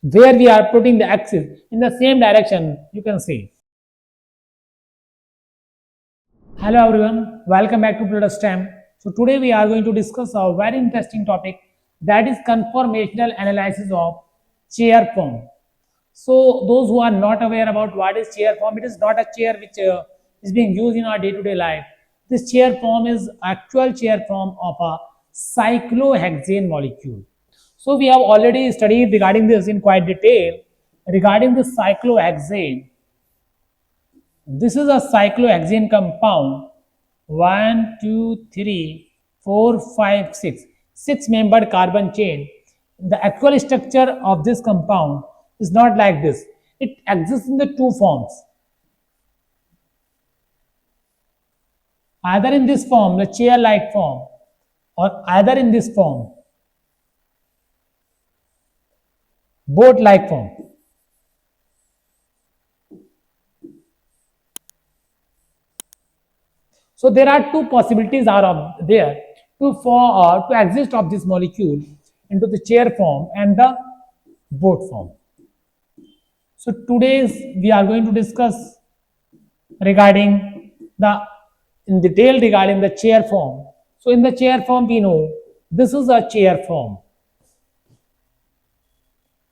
where we are putting the axis in the same direction, you can see. Hello everyone, welcome back to PLUTUS STEM. So today we are going to discuss a very interesting topic, that is conformational analysis of chair form. So those who are not aware about what is chair form, it is not a chair which is being used in our day-to-day life. This chair form is actual chair form of a cyclohexane molecule. So we have already studied regarding this in quite detail. Regarding the cyclohexane, this is a cyclohexane compound. 1, 2, 3, 4, 5, 6. 6-membered carbon chain. The actual structure of this compound is not like this. It exists in the two forms. Either in this form, the chair-like form, or either in this form, boat-like form. So there are two possibilities are there to exist of this molecule into the chair form and the boat form. So today we are going to discuss regarding in detail regarding the chair form. So in the chair form, we know this is a chair form.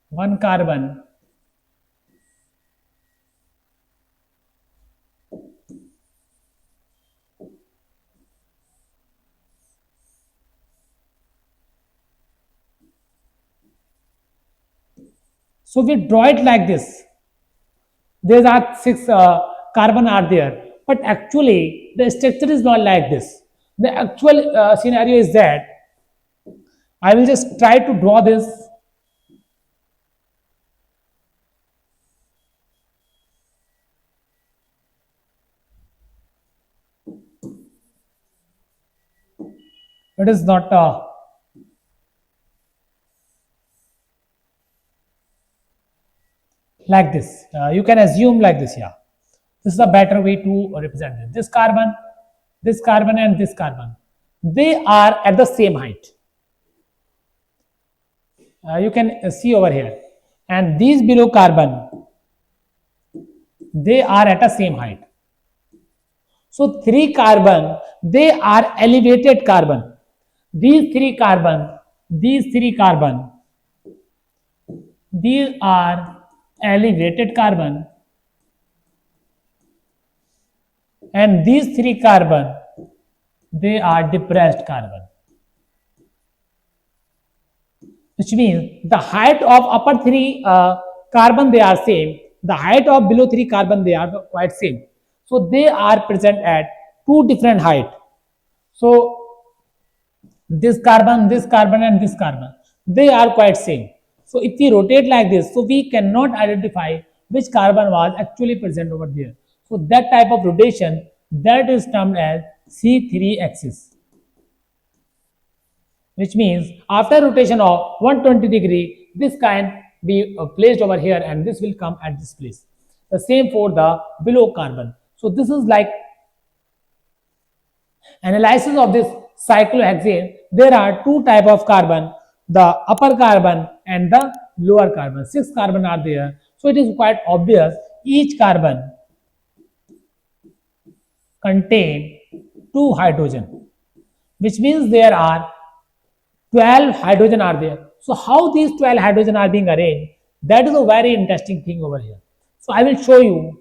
1 carbon, so we draw it like this. There are 6 carbon are there, but actually the structure is not like this. The actual scenario is that I will just try to draw this. It is not like this. You can assume like this. Yeah, this is a better way to represent it. This carbon, and this carbon, they are at the same height. You can see over here, and these below carbon, they are at the same height. So 3 carbon, they are elevated carbon. These 3 carbon, these are elevated carbon, and these 3 carbon, they are depressed carbon, which means the height of upper 3 carbon, they are same, the height of below 3 carbon, they are quite same. So they are present at 2 different height. So this carbon, and this carbon, they are quite same. So if we rotate like this, so we cannot identify which carbon was actually present over there. So that type of rotation, that is termed as C3 axis, which means after rotation of 120 degree, this can be placed over here, and this will come at this place. The same for the below carbon. So this is like analysis of this cyclohexane. There are 2 type of carbon, the upper carbon and the lower carbon. 6 carbon are there. So it is quite obvious each carbon contain 2 hydrogen, which means there are 12 hydrogen are there. So how these 12 hydrogen are being arranged, that is a very interesting thing over here. So I will show you.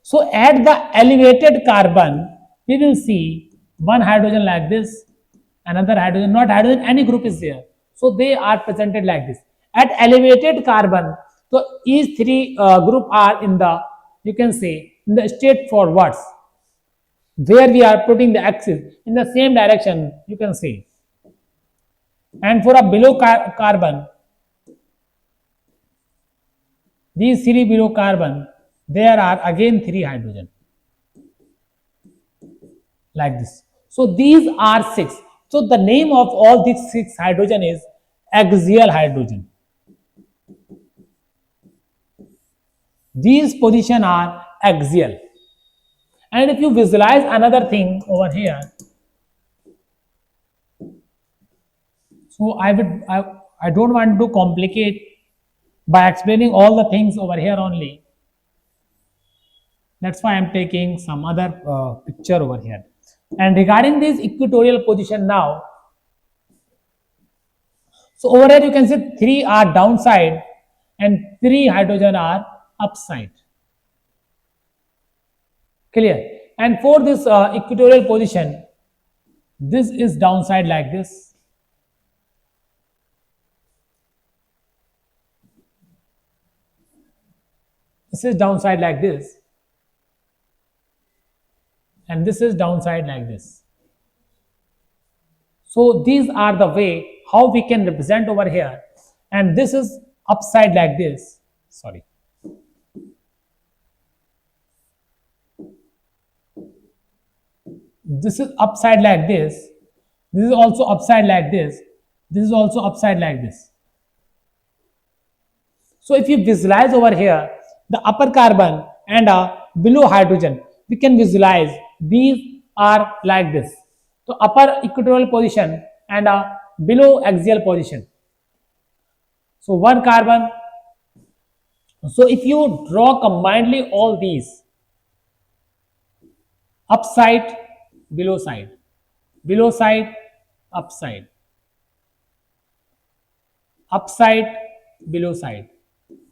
So at the elevated carbon, we will see 1 hydrogen like this, another hydrogen, not hydrogen, any group is there. So they are presented like this. At elevated carbon, so each 3 group are in the, you can say, in the state forwards, where we are putting the axis in the same direction, you can see. And for a below carbon, these 3 below carbon, there are again 3 hydrogen like this. So these are 6. So the name of all these 6 hydrogen is axial hydrogen. These positions are axial. And if you visualize another thing over here, So I don't want to complicate by explaining all the things over here only. That's why I'm taking some other picture over here. And regarding this equatorial position now, so over here you can see 3 are downside and 3 hydrogen are upside. Clear? And for this equatorial position, this is downside like this. This is downside like this. And this is downside like this. So these are the way how we can represent over here. And this is upside like this. Sorry. This is upside like this. This is also upside like this. This is also upside like this. So if you visualize over here the upper carbon and below hydrogen, we can visualize these are like this. So upper equatorial position and below axial position. So one carbon. So if you draw combinedly all these, upside, below side, upside, upside, below side,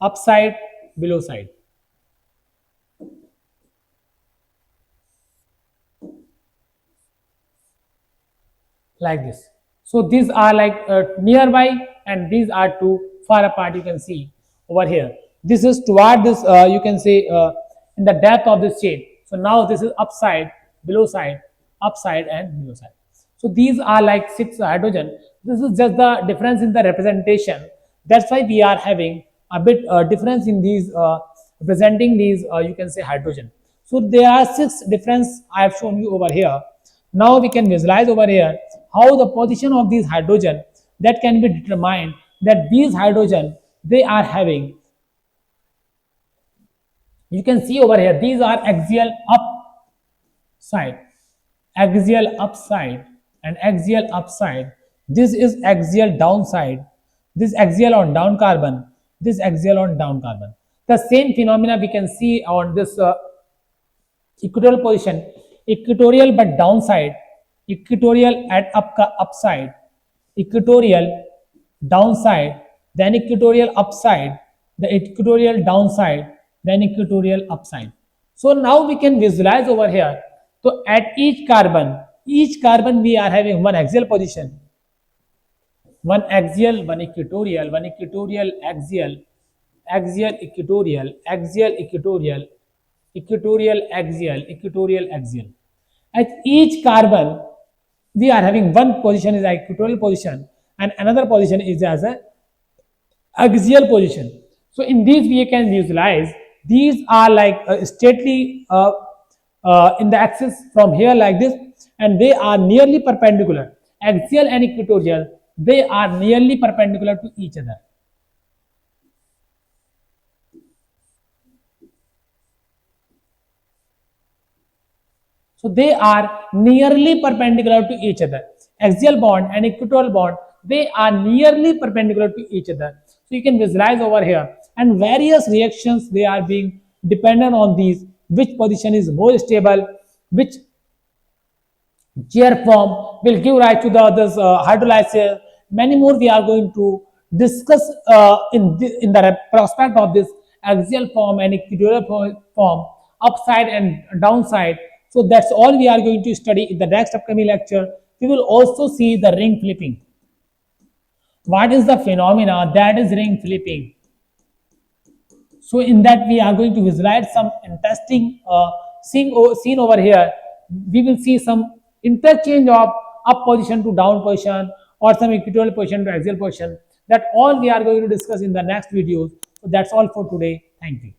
upside, below side. Like this. So these are like nearby and these are too far apart, you can see over here. This is toward this, you can say in the depth of this chain. So now this is upside, below side, upside and below side. So these are like 6 hydrogen. This is just the difference in the representation. That's why we are having a bit difference in these representing these you can say hydrogen. So there are 6 difference I have shown you over here. Now we can visualize over here how the position of these hydrogen that can be determined, that these hydrogen they are having, you can see over here these are axial upside, axial upside and axial upside. This is axial downside, this axial on down carbon, this axial on down carbon. The same phenomena we can see on this equatorial position, equatorial but downside, equatorial at upside, equatorial downside, then equatorial upside, the equatorial downside, then equatorial upside. So now we can visualize over here. So at each carbon we are having one axial position, one axial, one equatorial, axial, axial equatorial, axial equatorial, equatorial axial, equatorial axial. At each carbon we are having one position is equatorial position and another position is as a axial position. So in these we can visualize these are like straightly in the axis from here like this, and they are nearly perpendicular. Axial and equatorial, they are nearly perpendicular to each other. So they are nearly perpendicular to each other. Axial bond and equatorial bond, they are nearly perpendicular to each other. So you can visualize over here, and various reactions they are being dependent on these, which position is more stable, which chair form will give rise to this hydrolysis. Many more we are going to discuss in the prospect of this axial form and equatorial form, upside and downside. So that's all we are going to study in the next upcoming lecture. We will also see the ring flipping. What is the phenomena that is ring flipping? So in that we are going to visualize some interesting scene over here. We will see some interchange of up position to down position or some equatorial position to axial position. That all we are going to discuss in the next videos. So that's all for today. Thank you.